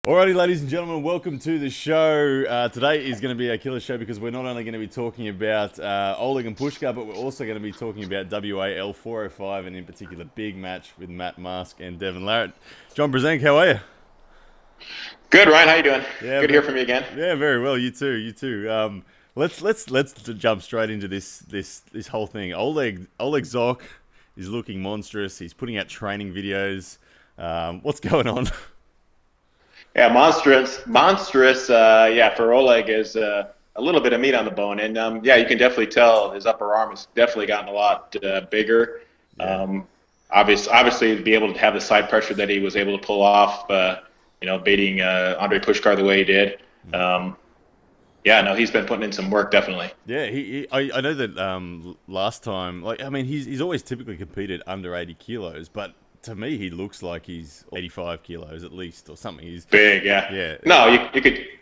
Alrighty, ladies and gentlemen, welcome to the show. Today is going to be a killer show because we're not only going to be talking about Oleg and Pushkar, but we're also going to be talking about WAL 405 and in particular big match with Matt Mask and Devon Larratt. John Brzenk, how are you? Good, Ryan. How you doing? Yeah, Good to hear from you again. yeah, very well. You too, you too. Let's jump straight into this whole thing. Oleg Zhokh is looking monstrous. He's putting out training videos. What's going on? Yeah, monstrous. Yeah, for Oleg is a little bit of meat on the bone, and yeah, you can definitely tell his upper arm has definitely gotten a lot bigger. Yeah. Obviously, to be able to have the side pressure that he was able to pull off, beating Andrey Pushkar the way he did. Yeah, no, he's been putting in some work, definitely. Yeah, I know that last time, he's always typically competed under 80 kilos, but to me, he looks like he's 85 kilos at least or something. Big, yeah. Yeah, No,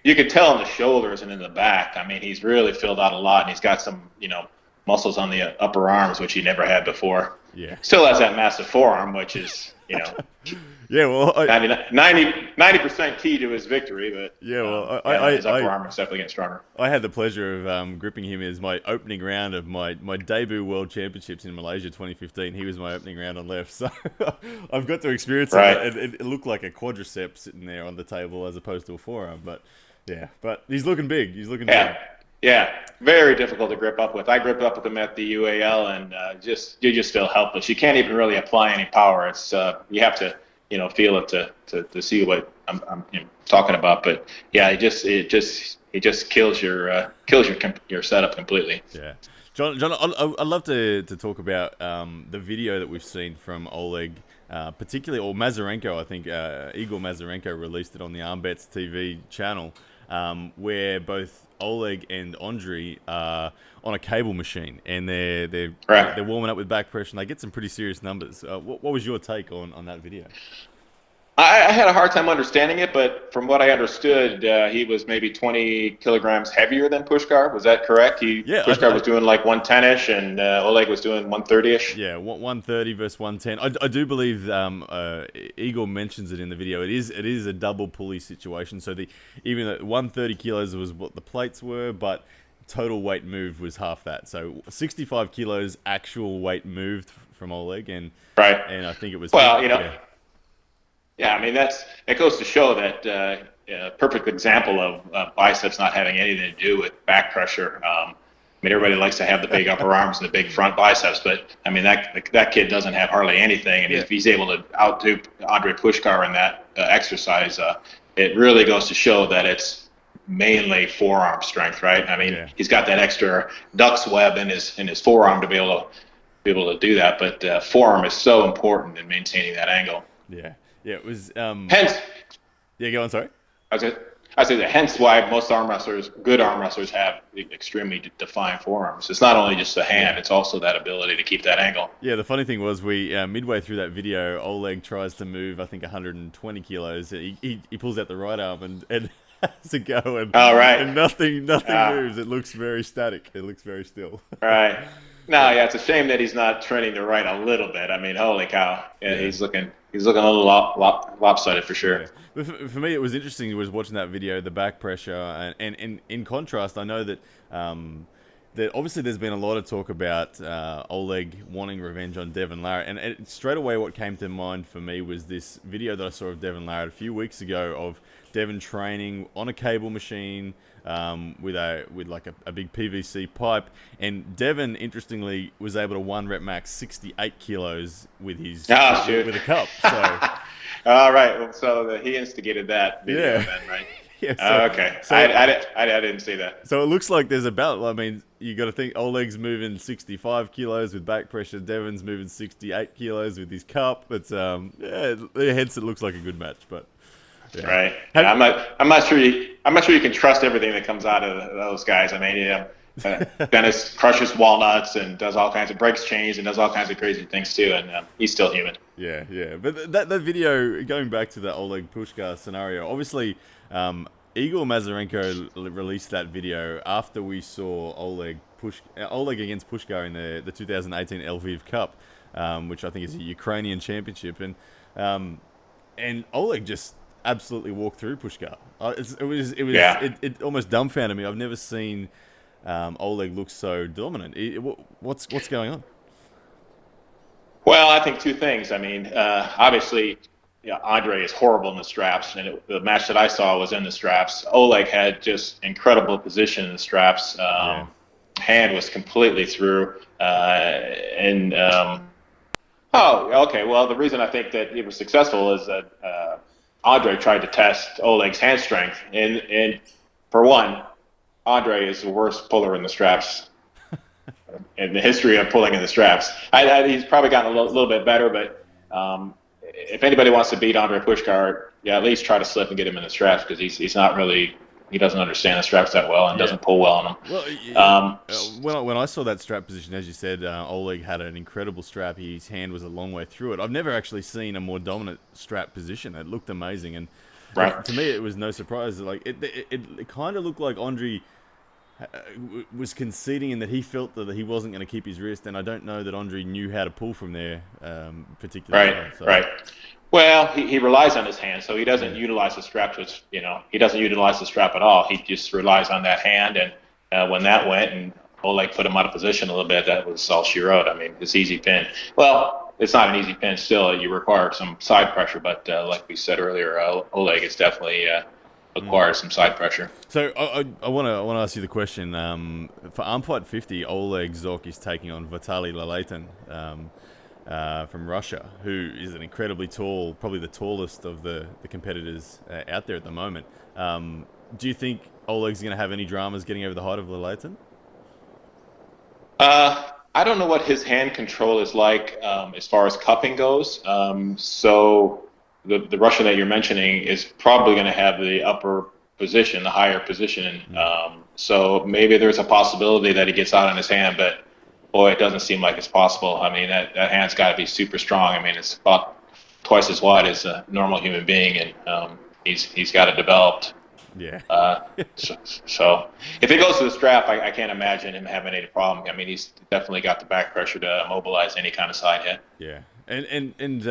you could tell in the shoulders and in the back. I mean, he's really filled out a lot, and he's got some muscles on the upper arms which he never had before. yeah, Still has that massive forearm, which is yeah. Well, 90% key to his victory. But yeah, well, his upper arm is definitely getting stronger. I had the pleasure of gripping him as my opening round of my debut World Championships in Malaysia 2015. He was my opening round on left, so I've got to experience it. Right. It looked like a quadricep sitting there on the table as opposed to a forearm, but yeah, but he's looking big. He's looking big. Yeah. Yeah, very difficult to grip up with. I gripped up with him at the UAL, and you just feel helpless. You can't even really apply any power. It's you have to feel it to see what I'm talking about. But yeah, it just kills your setup completely. Yeah, John, I'd love to talk about the video that we've seen from Oleg, particularly or Mazurenko. I think Igor Mazurenko released it on the Armbets TV channel, where both Oleg and Andrey are on a cable machine, and they're warming up with back pressure, and they get some pretty serious numbers. What was your take on that video? I had a hard time understanding it, but from what I understood, he was maybe 20 kilograms heavier than Pushkar. Was that correct? Yeah, Pushkar was doing like 110-ish, and Oleg was doing 130-ish. Yeah, 130 versus 110. I do believe Igor mentions it in the video. It is a double pulley situation. So even though 130 kilos was what the plates were, but total weight moved was half that. So 65 kilos actual weight moved from Oleg, and Right. and I think it was Well, yeah. yeah, I mean it goes to show that a perfect example of biceps not having anything to do with back pressure. I mean, everybody likes to have the big upper arms and the big front biceps, but I mean that kid doesn't have hardly anything, and if he's able to outdo Andrey Pushkar in that exercise, it really goes to show that it's mainly forearm strength, right? I mean, he's got that extra duck's web in his forearm to be able to do that, but forearm is so important in maintaining that angle. Yeah. Yeah, it was. Hence, Yeah, go on. Sorry. I say that hence why most good arm wrestlers, have extremely defined forearms. It's not only just the hand; it's also that ability to keep that angle. Yeah, the funny thing was we midway through that video, Oleg tries to move, I think 120 kilos. He pulls out the right arm and has a go, and Oh, right. and nothing Ah. moves. It looks very static. It looks very still. Right. No, yeah, it's a shame that he's not trending to right a little bit. I mean, holy cow, yeah, he's looking a little lopsided for sure. Yeah. But for me, it was interesting. Was watching that video, the back pressure, and in contrast, I know that that obviously there's been a lot of talk about Oleg wanting revenge on Devon Larratt, and straight away what came to mind for me was this video that I saw of Devon Larratt a few weeks ago of Devon training on a cable machine with like a big PVC pipe, and Devon interestingly was able to one rep max 68 kilos with his with a cup. So All right. Well, so he instigated that video yeah. then, right? Yeah, so, Okay. so I didn't see that. So it looks like there's about, I mean, you got to think Oleg's moving 65 kilos with back pressure. Devon's moving 68 kilos with his cup. It's, hence it looks like a good match, but yeah. Right. Yeah, I'm not sure you can trust everything that comes out of those guys. I mean, Dennis crushes walnuts and does all kinds of breaks chains and does all kinds of crazy things too, and he's still human. Yeah, yeah. But that video, going back to the Oleg Pushkar scenario, obviously Igor Mazurenko released that video after we saw Oleg against Pushkar in the 2018 Lviv Cup, which I think is a Ukrainian championship, and Oleg just absolutely walk through Pushkar. Yeah. It almost dumbfounded me. I've never seen Oleg look so dominant. What's going on? Well, I think two things. I mean, obviously, yeah, Andre is horrible in the straps, and the match that I saw was in the straps. Oleg had just incredible position in the straps. Yeah. Hand was completely through, and oh, okay. Well, the reason I think that it was successful is that Andre tried to test Oleg's hand strength, and for one, Andre is the worst puller in the straps in the history of pulling in the straps. He's probably gotten a little bit better, but if anybody wants to beat Andrey Pushkar, yeah, at least try to slip and get him in the straps, because he's not really, he doesn't understand the straps that well and doesn't pull well on them. Well, when I saw that strap position, as you said, Oleg had an incredible strap. His hand was a long way through it. I've never actually seen a more dominant strap position. It looked amazing, and to me, it was no surprise. Like it kind of looked like Andrey was conceding in that he felt that he wasn't going to keep his wrist, and I don't know that Andrey knew how to pull from there particularly. Right. Well, he relies on his hand, so he doesn't utilize the strap. He doesn't utilize the strap at all. He just relies on that hand, and when that went and Oleg put him out of position a little bit, that was all she wrote. I mean, this easy pin. Well, it's not an easy pin still. You require some side pressure, but like we said earlier, Oleg is definitely requires some side pressure. So I want to ask you the question. For Arm Fight 50, Oleg Zhokh is taking on Vitaly Lalitin from Russia, who is an incredibly tall, probably the tallest of the competitors out there at the moment. Do you think Oleg's going to have any dramas getting over the height of Lalitin? I don't know what his hand control is like as far as cupping goes. So the Russian that you're mentioning is probably going to have the upper position, the higher position. So maybe there's a possibility that he gets out on his hand, but boy, it doesn't seem like it's possible. I mean, that hand's got to be super strong. I mean, it's about twice as wide as a normal human being, and he's got it developed. Yeah. So if it goes to the strap, I can't imagine him having any problem. I mean, he's definitely got the back pressure to immobilize any kind of side hit. Yeah, and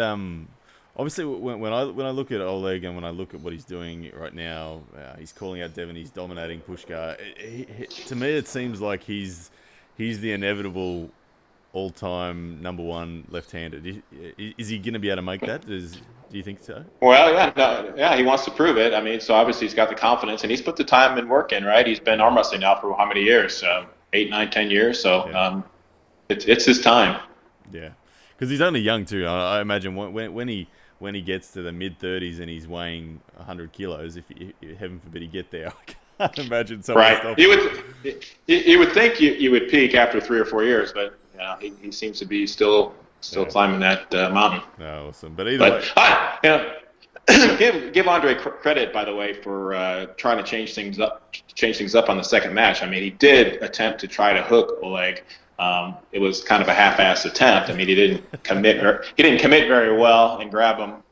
obviously when I look at Oleg and when I look at what he's doing right now, he's calling out Devon, he's dominating Pushkar. To me, it seems like he's the inevitable all-time #1 left-handed. Is he going to be able to make that? Do you think so? Well, yeah, he wants to prove it. I mean, so obviously he's got the confidence, and he's put the time and work in, right? He's been arm wrestling now for how many years? 8, 9, 10 years. So yeah. It's his time. Yeah, because he's only young too. I imagine when he gets to the mid-30s and he's weighing 100 kilos, if heaven forbid he get there, I can't imagine someone. Right. You would think you would peak after 3 or 4 years, but he seems to be still climbing that mountain. Oh, awesome. But either way, give Andre credit, by the way, for trying to change things up on the second match. I mean, he did attempt to try to hook Oleg. It was kind of a half-assed attempt. I mean, he didn't commit very well and grab him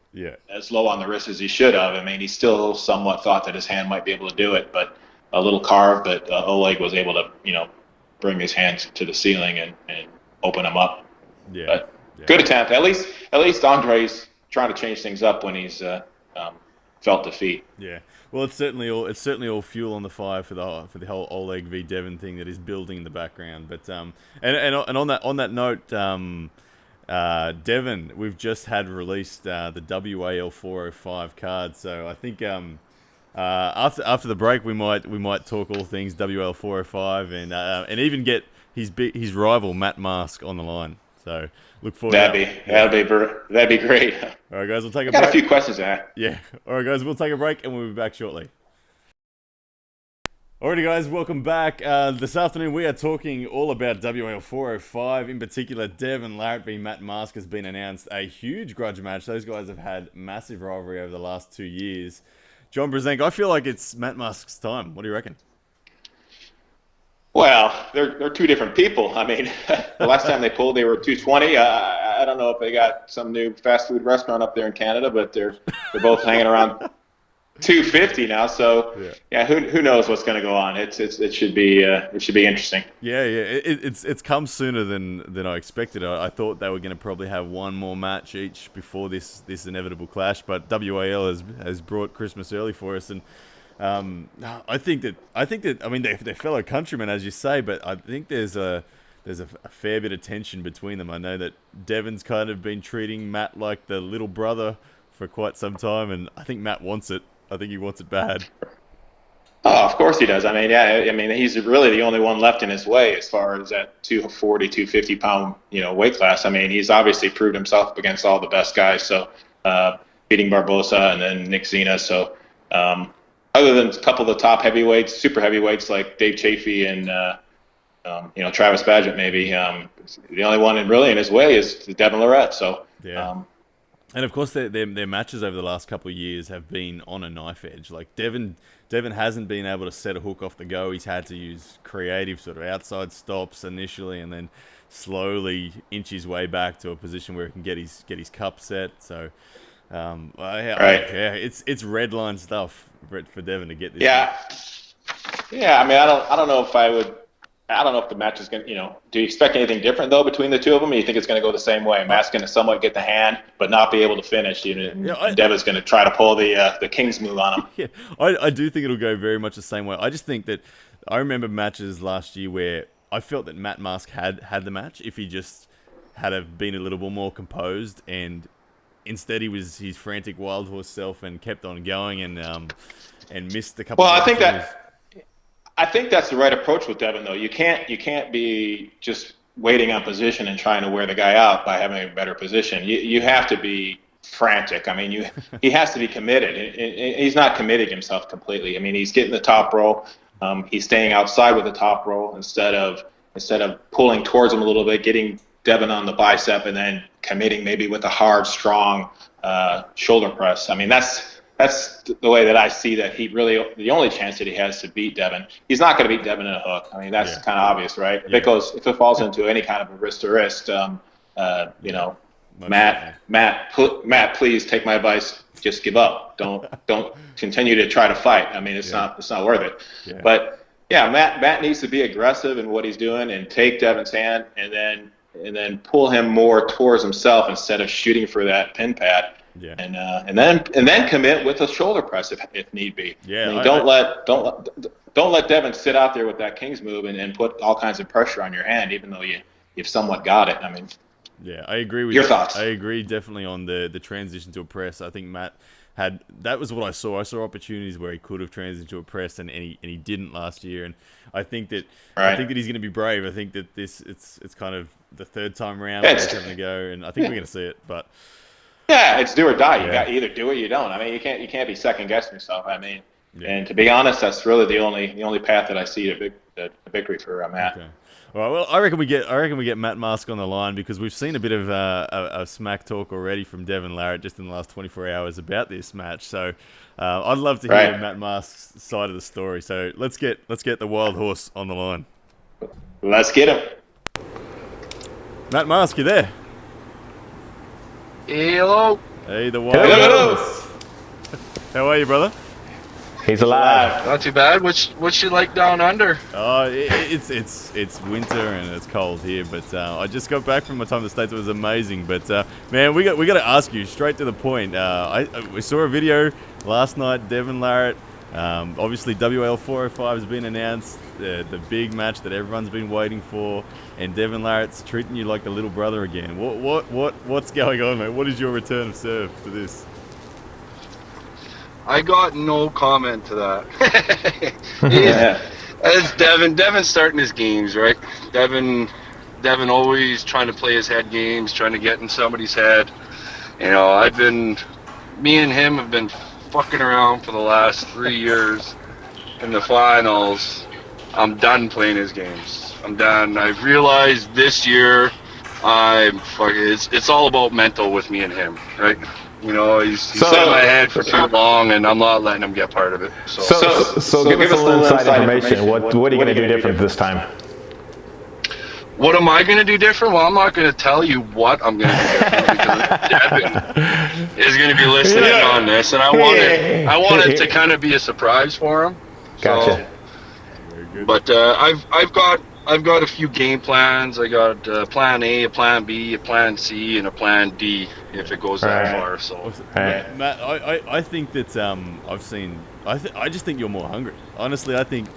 as low on the wrist as he should have. I mean, he still somewhat thought that his hand might be able to do it, but a little carved. But Oleg was able to, bring his hands to the ceiling and open him up. Yeah. But good attempt. At least Andre's trying to change things up when he's felt defeat. Yeah. Well, it's certainly all fuel on the fire for the whole Oleg v Devon thing that is building in the background. But and on that note, Devon, we've just had released the WAL 405 card. So I think after the break we might talk all things WL 405 and even get his rival Matt Mask on the line. So look forward. That'd be great. All right, guys, we'll take a break. Got a few questions there. Yeah. All right, guys, we'll take a break and we'll be back shortly. Alrighty, guys, welcome back. This afternoon we are talking all about WL 405. In particular, Devon Larratt v Matt Mask has been announced. A huge grudge match. Those guys have had massive rivalry over the last 2 years. John Brzenk, I feel like it's Matt Mask's time. What do you reckon? Well, they're two different people. I mean, the last time they pulled, they were 220. I don't know if they got some new fast food restaurant up there in Canada, but they're both hanging around 250 now. So yeah, who knows what's going to go on? It should be interesting. Yeah, it's come sooner than I expected. I thought they were going to probably have one more match each before this inevitable clash, but WAL has brought Christmas early for us, and I think that I mean they're fellow countrymen, as you say, but I think there's a fair bit of tension between them. I know that Devon's kind of been treating Matt like the little brother for quite some time, and I think Matt wants it. I think he wants it bad. Oh, of course he does. I mean, yeah, I mean, he's really the only one left in his way as far as that 240, 250 pound, weight class. I mean, he's obviously proved himself up against all the best guys. So, beating Barbosa and then Nick Zina. So, other than a couple of the top heavyweights, super heavyweights like Dave Chafee and, Travis Badgett, maybe, the only one really in his way is Devon Larratt. So, yeah. And of course, their matches over the last couple of years have been on a knife edge. Like Devon hasn't been able to set a hook off the go. He's had to use creative sort of outside stops initially, and then slowly inch his way back to a position where he can get his cup set. So, it's red line stuff for Devon to get this. Yeah, yeah. I mean, I don't know if I would. I don't know if the match is going to, do you expect anything different, though, between the two of them? Or you think it's going to go the same way? Matt's going to somewhat get the hand, but not be able to finish. And Devon's going to try to pull the King's move on him. Yeah, I do think it'll go very much the same way. I just think that I remember matches last year where I felt that Matt Mask had the match if he just had been a little bit more composed, and instead he was his frantic wild horse self and kept on going and missed a couple. Well, I think that's the right approach with Devon, though. You can't be just waiting on position and trying to wear the guy out by having a better position. You have to be frantic. I mean, he has to be committed. He's not committing himself completely. I mean, he's getting the top row. He's staying outside with the top row instead of pulling towards him a little bit, getting Devon on the bicep, and then committing maybe with a hard, strong shoulder press. I mean, that's the way that I see that the only chance that he has to beat Devon. He's not going to beat Devon in a hook. I mean, that's kind of obvious, right? Yeah. If it falls into any kind of a wrist to wrist, Matt, please take my advice. Just give up. Don't continue to try to fight. I mean, it's not worth it. Yeah. But yeah, Matt needs to be aggressive in what he's doing and take Devon's hand and then pull him more towards himself instead of shooting for that pin pad. Yeah. And then commit with a shoulder press if need be. Yeah. I mean, don't let Devon sit out there with that King's move and put all kinds of pressure on your hand, even though you've somewhat got it. I mean. Yeah, I agree with your thoughts. I agree definitely on the transition to a press. I think Matt that was what I saw. I saw opportunities where he could have transitioned to a press and he didn't last year. And I think that he's going to be brave. I think that it's kind of the third time around he's having to go, and I think we're going to see it, but. Yeah, it's do or die. You got either do it or you don't. I mean, you can't be second guessing yourself. I mean, and to be honest, that's really the only path that I see to victory for Matt. Okay. All right. Well, I reckon we get Matt Mask on the line because we've seen a bit of a smack talk already from Devon Larratt just in the last 24 hours about this match. So I'd love to hear Matt Mask's side of the story. So let's get the wild horse on the line. Let's get him. Matt Mask, you there? Hey, hello. Hey, the wild horse. How are you, brother? He's alive. Not too bad. What's you like down under? Oh, it's winter and it's cold here, but I just got back from my time in the States. It was amazing, but man, we got to ask you straight to the point. We saw a video last night, Devon Larratt. Obviously, WL 405 has been announced, the big match that everyone's been waiting for, and Devon Larratt's treating you like a little brother again. What's going on, mate? What is your return of serve to this? I got no comment to that. It's Devon's starting his games, right? Devon always trying to play his head games, trying to get in somebody's head. Me and him have been fucking around for the last 3 years in the finals. I'm done playing his games. I'm done. I've realized this year it's all about mental with me and him, right? He's set in my head for too long, and I'm not letting him get part of it. So give us a little inside information. What are you going to do different this time? What am I going to do different? Well, I'm not going to tell you what I'm going to do different because Devin is going to be listening on this, and I want it to kind of be a surprise for him. Gotcha. So, but I've got a few game plans. I got plan A, a plan B, a plan C, and a plan D if it goes that far. So, Matt, I think that I just think you're more hungry. Honestly, I think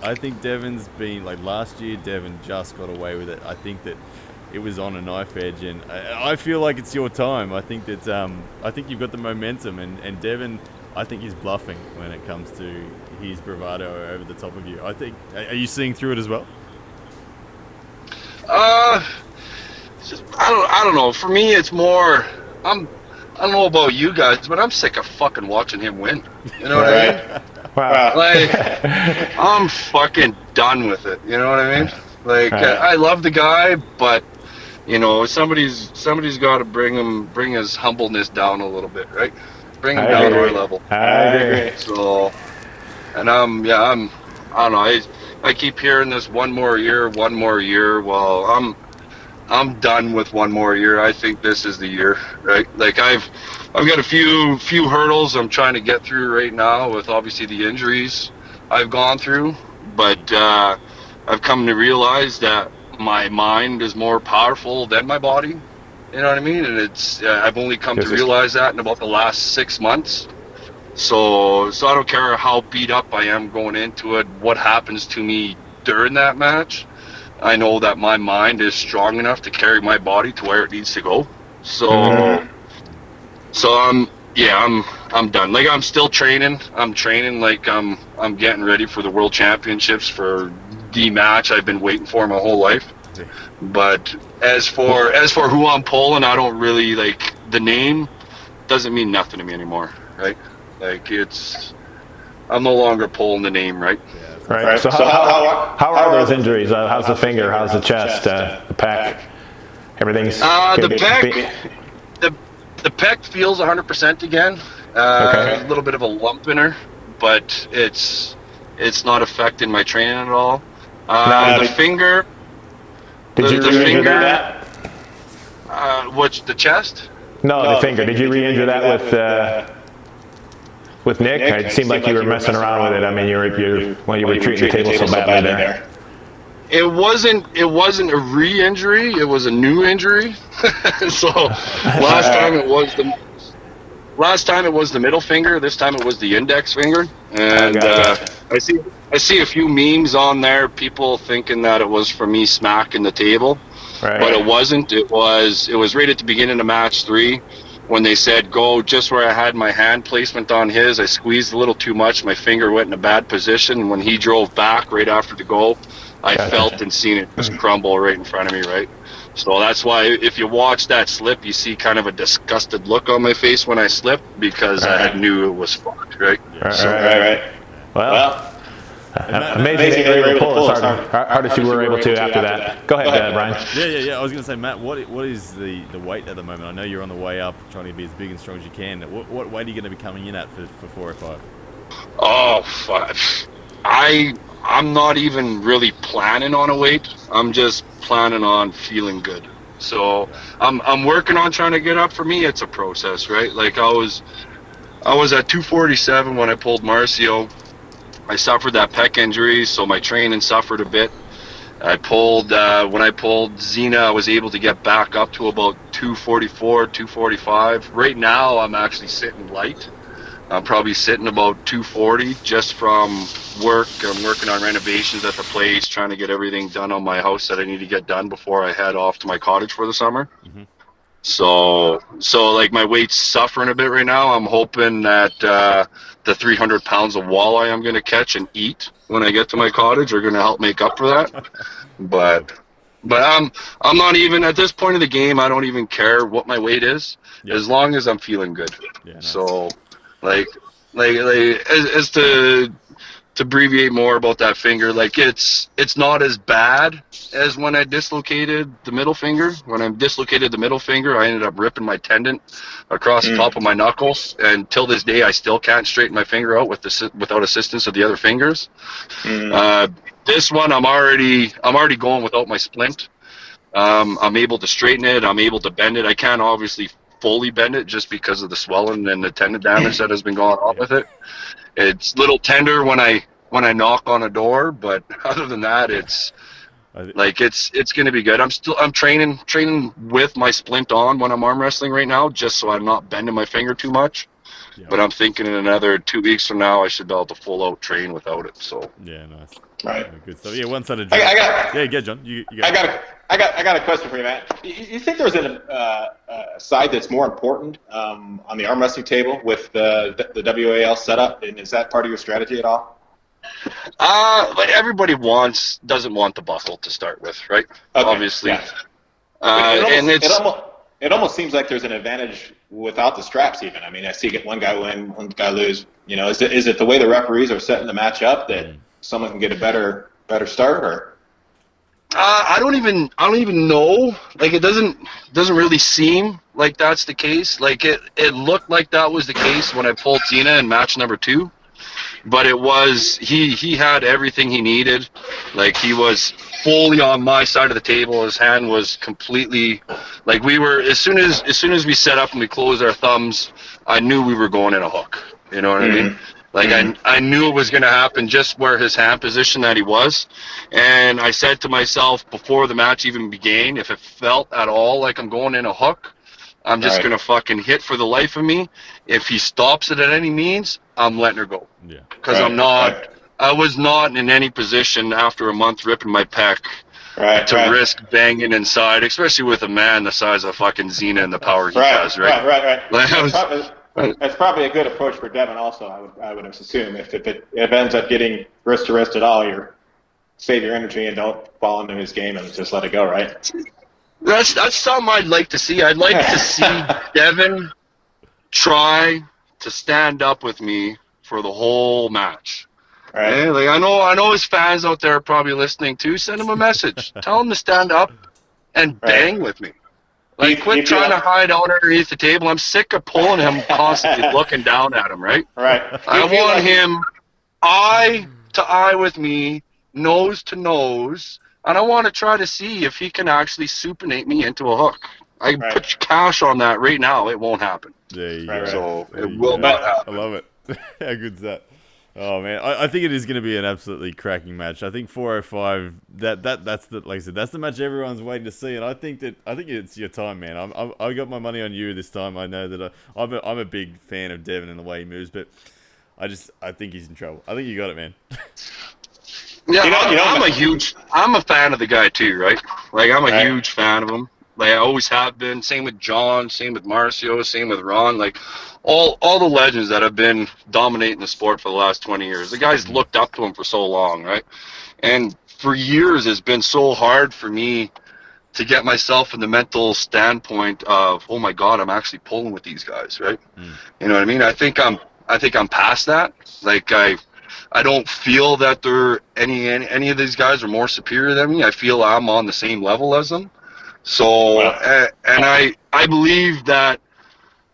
Devon's been like last year. Devon just got away with it. I think that it was on a knife edge, and I feel like it's your time. I think that I think you've got the momentum, and Devon, I think he's bluffing when it comes to his bravado over the top of you. I think. Are you seeing through it as well? I don't know. For me, it's more. I don't know about you guys, but I'm sick of fucking watching him win. You know what I mean? Wow. Like, I'm fucking done with it. You know what I mean? Like, I love the guy, but you know, somebody's got to bring his humbleness down a little bit, right? Bring him down to our level. I agree. So, and I don't know. I keep hearing this one more year. Well, I'm done with one more year. I think this is the year, right? Like I've got a few hurdles I'm trying to get through right now with obviously the injuries I've gone through, but I've come to realize that my mind is more powerful than my body. You know what I mean? And it's I've only come to realize that in about the last 6 months. So I don't care how beat up I am going into it, what happens to me during that match. I know that my mind is strong enough to carry my body to where it needs to go. So I'm done. Like I'm still training. I'm training like I'm getting ready for the World Championships, for the match I've been waiting for my whole life. But as for who I'm polling, I don't really like the name. Doesn't mean nothing to me anymore, right? Like I'm no longer pulling the name, right? Right. So how are those injuries? How's the finger? How's the chest? The pec? Everything's the pec feels 100% again. A little bit of a lump in her, but it's not affecting my training at all. The finger. Did you re-injure that? The chest? No, the finger. Did you re-injure that with Nick? It seemed like you were messing around with it. I mean, you were treating the table so badly there. It wasn't a re-injury. It was a new injury. So last time it was the middle finger. This time it was the index finger. And I see a few memes on there. People thinking that it was for me smacking the table, but it wasn't. It was right at the beginning of match 3. When they said go just where I had my hand placement on his, I squeezed a little too much. My finger went in a bad position. And when he drove back right after the goal, I felt and seen it just crumble right in front of me, right? So that's why if you watch that slip, you see kind of a disgusted look on my face when I slipped, because I knew it was fucked, right? Well, amazing that you were able to pull it. Hardest you were able to after that. Go ahead, Brian. Yeah. I was going to say, Matt, what is the weight at the moment? I know you're on the way up, trying to be as big and strong as you can. What weight are you going to be coming in at for 405? Oh, fuck. I'm not even really planning on a weight. I'm just planning on feeling good. So I'm working on trying to get up. For me, it's a process, right? Like I was at 247 when I pulled Marcio. I suffered that pec injury, so my training suffered a bit. When I pulled Xena, I was able to get back up to about 244, 245. Right now, I'm actually sitting light. I'm probably sitting about 240 just from work. I'm working on renovations at the place, trying to get everything done on my house that I need to get done before I head off to my cottage for the summer. Mm-hmm. So like my weight's suffering a bit right now. I'm hoping that the 300 pounds of walleye I'm going to catch and eat when I get to my cottage are going to help make up for that. But I'm not even at this point of the game. I don't even care what my weight is, as long as I'm feeling good. Yeah, nice. So like as to abbreviate more about that finger, like it's not as bad as when I dislocated the middle finger. When I dislocated the middle finger, I ended up ripping my tendon across the top of my knuckles, and till this day I still can't straighten my finger out without assistance of the other fingers. This one I'm already going without my splint. I'm able to straighten it. I'm able to bend it. I can't obviously fully bend it just because of the swelling and the tendon damage that has been going on with it. It's a little tender when I knock on a door, but other than that, it's going to be good. I'm training with my splint on when I'm arm wrestling right now, just so I'm not bending my finger too much. Yeah. But I'm thinking in another 2 weeks from now, I should be able to full out train without it. So yeah, nice. Right. Yeah, good stuff. Yeah, one sided. Yeah, John. You I got a question for you, Matt. You think there's a side that's more important on the arm wrestling table with the WAL setup, and is that part of your strategy at all? But everybody doesn't want the buckle to start with, right? Okay, obviously. Yeah. It almost seems like there's an advantage without the straps even. I mean, I see one guy win, one guy lose. You know, is it the way the referees are setting the match up that someone can get a better start, or? I don't even know. Like, it doesn't really seem like that's the case. Like, it looked like that was the case when I pulled Tina in match number 2. But it was he had everything he needed. Like, he was fully on my side of the table. His hand was completely, like, we were, as soon as we set up and we closed our thumbs, I knew we were going in a hook. You know what I mean? Like, I knew it was going to happen just where his hand position that he was. And I said to myself before the match even began, if it felt at all like I'm going in a hook, I'm just going to fucking hit for the life of me. If he stops it at any means, I'm letting her go. Yeah. Because I was not in any position after a month ripping my pec to risk banging inside, especially with a man the size of fucking Xena and the power he has, right? Right. Like, that's probably a good approach for Devon also, I would assume. If it ends up getting wrist to wrist at all, save your energy and don't fall into his game and just let it go, right? That's something I'd like to see. I'd like to see Devon try to stand up with me for the whole match. Right. Yeah, like, I know his fans out there are probably listening too. Send him a message. Tell him to stand up and bang with me. Like, quit trying to hide out underneath the table. I'm sick of pulling him constantly looking down at him, right? Right. I want him eye to eye with me, nose to nose, and I want to try to see if he can actually supinate me into a hook. I put cash on that right now. It won't happen. There you go. So it will not happen. I love it. How good's that? Oh man, I think it is going to be an absolutely cracking match. I think 405. That's the, like I said, that's the match everyone's waiting to see, and I think it's your time, man. I got my money on you this time. I know that I'm a big fan of Devon and the way he moves, but I think he's in trouble. I think you got it, man. Yeah, I'm a fan of the guy too, right? Like, I'm a huge fan of him. Like, I always have been. Same with John, same with Marcio, same with Ron. Like, all the legends that have been dominating the sport for the last 20 years. The guys looked up to him for so long, right? And for years, it's been so hard for me to get myself in the mental standpoint of, oh my God, I'm actually pulling with these guys, right? You know what I mean? I think I'm past that. Like, I don't feel that they're any of these guys are more superior than me. I feel I'm on the same level as them. So, and I believe that,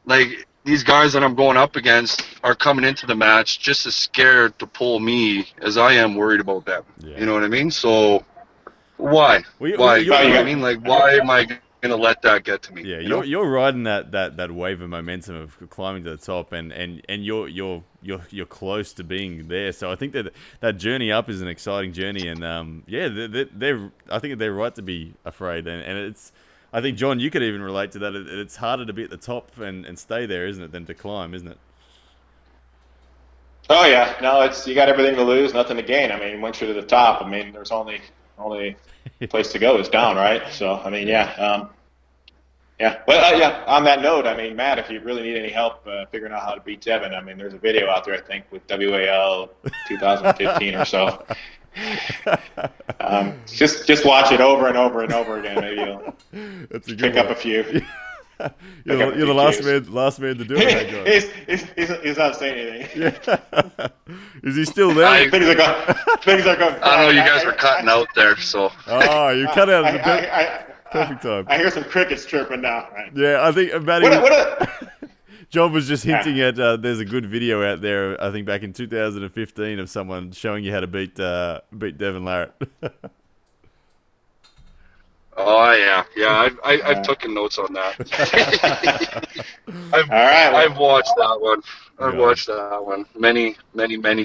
like, these guys that I'm going up against are coming into the match just as scared to pull me as I am worried about them. Yeah. You know what I mean? So, why? You know what I mean? Like, why am I going to let that get to me? Yeah, you're riding that wave of momentum of climbing to the top, and you're close to being there. So I think that journey up is an exciting journey, and I think they're right to be afraid, and it's. I think, John, you could even relate to that. It's harder to be at the top and stay there, isn't it, than to climb, isn't it? Oh yeah, no, you got everything to lose, nothing to gain. I mean, once you're to the top, I mean, there's only place to go is down, right? So I mean, yeah. Well, on that note, I mean, Matt, if you really need any help figuring out how to beat Devon, I mean, there's a video out there, I think, with WAL 2015 or so. Just watch it over and over and over again. Maybe you'll pick up a few. You're the last man to do it. He's not saying anything. Yeah. Is he still there? Things are going. I know you guys were cutting out there, so. Oh, you cut out at the perfect time. I hear some crickets chirping now. Right? Yeah, I think about John was just hinting at there's a good video out there, I think back in 2015, of someone showing you how to beat Devon Larratt. Oh yeah. I've taken notes on that. All right. I've watched that one. I've Yeah. watched that one many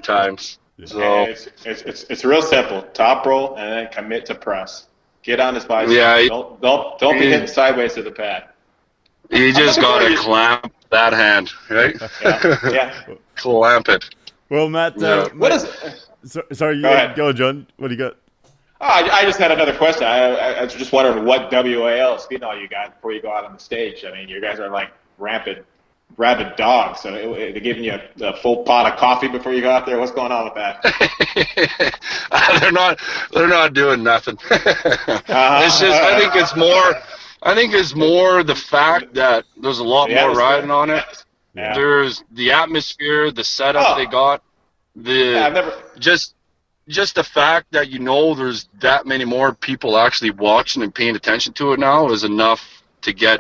times. Yeah. So And it's real simple. Top roll and then commit to press. Get on his bicep. yeah, Don't be hitting sideways to the pad. you just looking gotta forward to- clamp that hand, right? Yeah. Clamp it. Well, Matt, Yeah. What is? sorry, Go ahead. go on, John. What do you got? Oh, I just had another question. I was just wondering what WAL speedball you got before you go out on the stage. I mean, you guys are like rabid dogs. So they're giving you a full pot of coffee before you go out there. What's going on with that? They're not doing nothing. It's just I think it's more the fact that there's a lot more riding on it. Yeah. There's the atmosphere, the setup they got, I've never. just the fact that there's that many more people actually watching and paying attention to it now is enough to get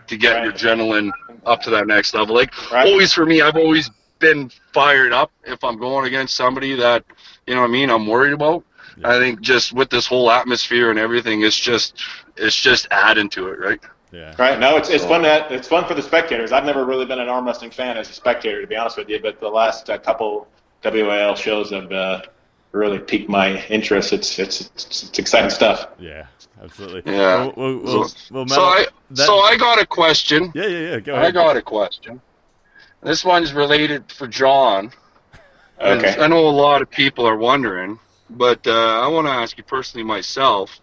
your adrenaline up to that next level. Like always for me, I've always been fired up if I'm going against somebody that I'm worried about. Yeah. I think just with this whole atmosphere and everything, it's just adding to it, right? Yeah. Right. No, it's fun. It's fun for the spectators. I've never really been an arm wrestling fan as a spectator, to be honest with you. But the last couple WAL shows have really piqued my interest. It's exciting stuff. Yeah, absolutely. Yeah. Well, Matt, so I got a question. Yeah. Go ahead. I got a question. This one's related for John. Okay. I know a lot of people are wondering, but I want to ask you personally myself.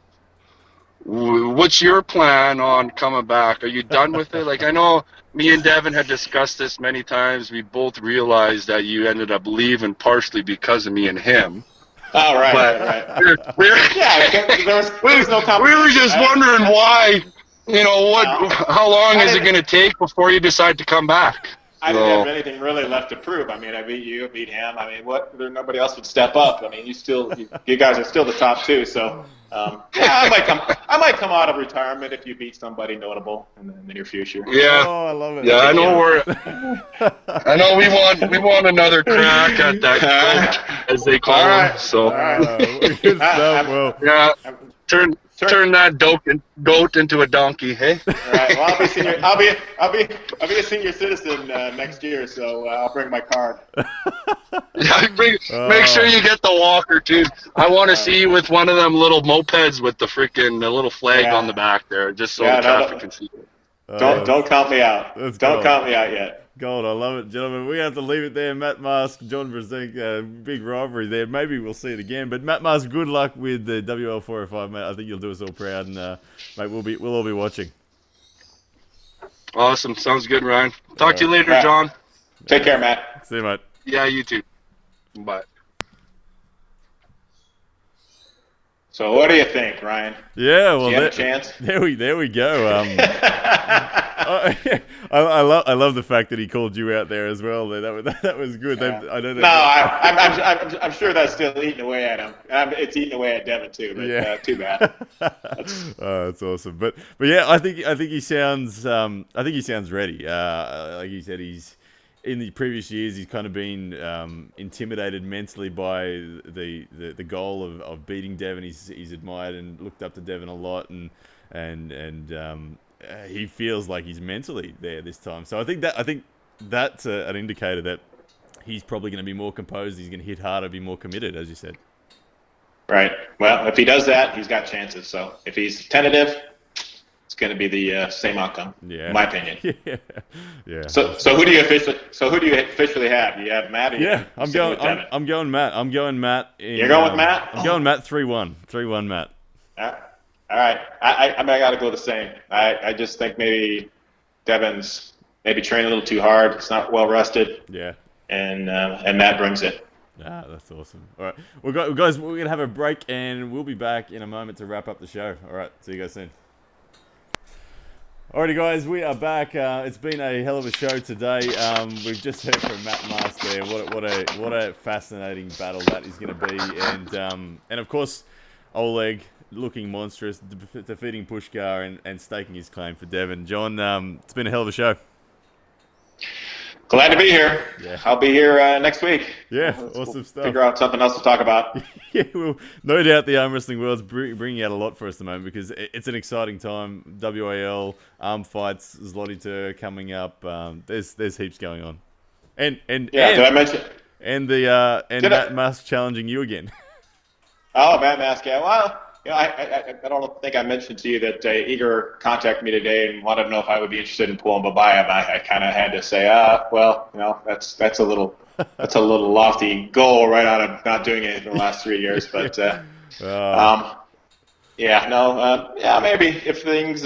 What's your plan on coming back? Are you done with it? Like, I know me and Devon had discussed this many times. We both realized that you ended up leaving partially because of me and him. Oh, right, but right. There was no competition. We were just wondering why, how long is it going to take before you decide to come back? I didn't have anything really left to prove. I mean, I beat you, beat him. I mean, nobody else would step up. I mean, you guys are still the top two. So, I might come out of retirement if you beat somebody notable in the near future. Yeah. Oh, I love it. Yeah, I know I know we want another crack at that goat, as they call him. So, good stuff. Well, yeah, turn that goat into a donkey, hey? All right. Well, I'll be a senior citizen next year, so I'll bring my card. Yeah, make sure you get the walker too. I want to see you with one of them little mopeds with the little flag on the back there, just so the traffic can see it. Don't count me out. Don't count me out yet. Gold, I love it, gentlemen. We have to leave it there. Matt Mask, John Brzenk, big rivalry there. Maybe we'll see it again. But Matt Mask, good luck with the WL405, mate. I think you'll do us all proud, and mate, we'll all be watching. Awesome, sounds good, Ryan. Talk to you later, John. Take care, Matt. See you, mate. Yeah, you too. Bye. So what do you think, Ryan? Yeah, well, do you have a chance? There we go. I love the fact that he called you out there as well. That was good. Yeah. I don't know. No, I'm sure that's still eating away at him. It's eating away at Devon too. But too bad. That's awesome. But yeah, I think he sounds ready. Like you said, in the previous years, he's kind of been intimidated mentally by the goal of beating Devon. He's admired and looked up to Devon a lot, and he feels like he's mentally there this time. So I think that's an indicator that he's probably going to be more composed. He's going to hit harder, be more committed, as you said. Right. Well, if he does that, he's got chances. So if he's tentative, it's going to be the same outcome, in my opinion. Yeah. So who do you officially have? You have Matt? Or I'm going Matt. You're going with Matt? I'm going Matt 3-1. 3-1 Matt. All right. I got to go the same. I just think maybe Devon's maybe training a little too hard. It's not well rested. Yeah. And Matt brings it. Ah, that's awesome. All right. Well, guys, we're going to have a break, and we'll be back in a moment to wrap up the show. All right. See you guys soon. Alrighty, guys, we are back. It's been a hell of a show today. We've just heard from Matt Mask there. What a fascinating battle that is going to be, and of course, Oleg looking monstrous, defeating Pushkar and staking his claim for Devon. John, it's been a hell of a show. Glad to be here. Yeah. I'll be here next week. Yeah, We'll awesome stuff. Figure out something else to talk about. Yeah, well, no doubt the arm wrestling world's bringing out a lot for us at the moment because it's an exciting time. WAL, arm fights, Zloty Tur coming up. There's heaps going on. And did I mention? And Matt Musk challenging you again. Oh, Matt Musk, yeah. Well, I don't think I mentioned to you that Igor contacted me today and wanted to know if I would be interested in pulling Babayev. I kind of had to say, well, that's a little lofty goal right out of not doing anything the last 3 years. But maybe if things.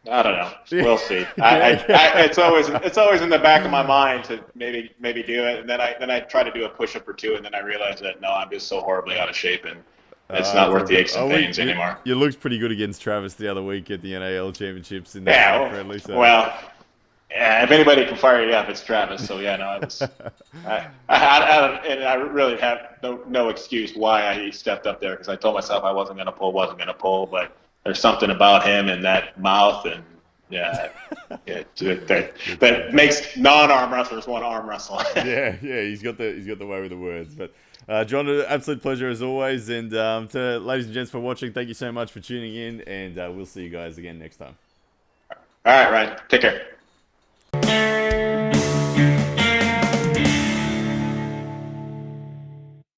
I don't know. We'll see. It's always in the back of my mind to maybe do it, and then I try to do a push-up or two, and then I realize that no, I'm just so horribly out of shape, and it's not worth the aches and pains anymore. You looked pretty good against Travis the other week at the NAL Championships in that friendly. So. Well, yeah, if anybody can fire you up, it's Travis. So yeah, no, it was. I really have no excuse why he stepped up there because I told myself I wasn't going to pull, but. There's something about him in that mouth, and that makes non-arm wrestlers want to arm wrestle. yeah, he's got the way with the words. But John, an absolute pleasure as always, and to ladies and gents for watching, thank you so much for tuning in, and we'll see you guys again next time. All right, Ryan, take care.